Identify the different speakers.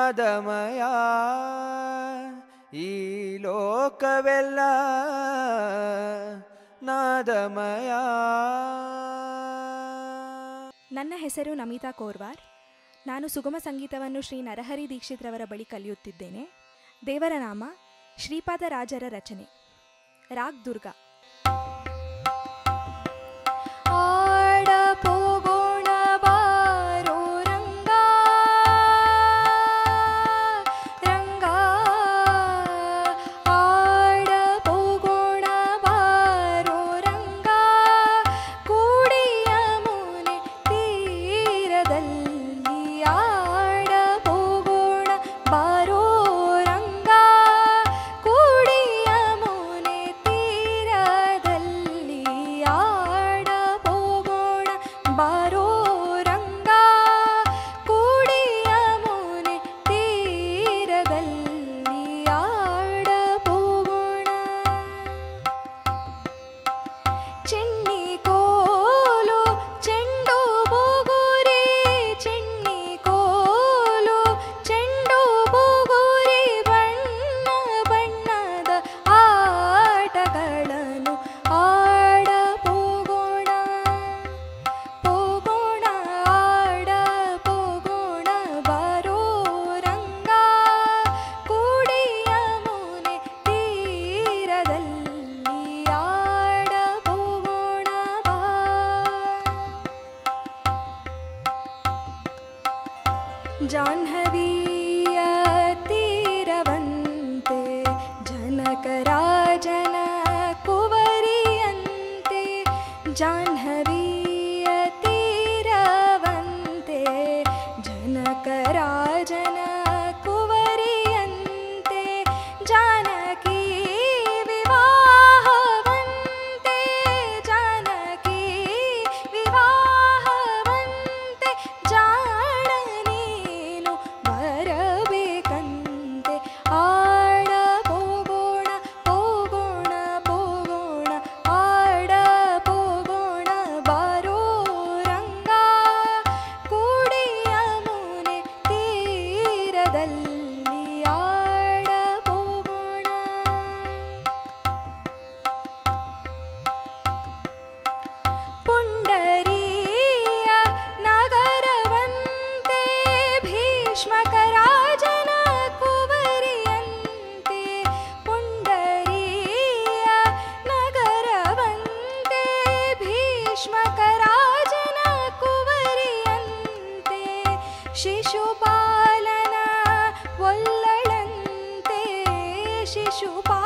Speaker 1: ನಾದಮಯ ಈ ಲೋಕವೆಲ್ಲ ನಾದಮಯ.
Speaker 2: ನನ್ನ ಹೆಸರು ನಮಿತಾ ಕೋರ್ವಾರ್. ನಾನು ಸುಗಮ ಸಂಗೀತವನ್ನು ಶ್ರೀ ನರಹರಿ ದೀಕ್ಷಿತ್ರವರ ಬಳಿ ಕಲಿಯುತ್ತಿದ್ದೇನೆ. ದೇವರ ನಾಮ ಶ್ರೀಪಾದರಾಜರ ರಚನೆ. ರಾಗ್ ದುರ್ಗಾ. ಜಾಹ್ನವೀಯ ತೀರವಂತೆ ಜನಕರಾಜನ ಕುವರಿಯಂತೆ. ಜಾಹ್ನವೀಯ ತೀರವಂತೆ ಜನಕರಾಜನ ಕುವರಿಯಂತೆ. ಜಾನಕಿ ವಿವಾಹವಂತೆ ಜಾನಕಿ ವಿವಾಹವಂತೆ. ಬರಬೇಕಂತೆ ಆಡ ಹೋಗೋಣ ಹೋಗೋಣ ಹೋಗೋಣ ಆಡ ಹೋಗೋಣ ಬಾರೋ ರಂಗ. ಕೂಡಿಯ ಮುನೆ ತೀರದಲ್ಲಿ ಆಡ ಹೋಗೋಣ. ಪುಂಡರೀಯ ನಗರವಂತೆ ಭೀಷ್ಮಕರಾಜನ ಕುವರಿಯಂತೆ. ಪುಂಡರೀಯ ನಗರವಂತೆ ಭೀಷ್ಮಕರಾಜನ ಕುವರಿಯಂತೆ. ಶಿಶುಪಾಲನ ಒಲ್ಲಳಂತೆ ಶಿಶುಪಾಲ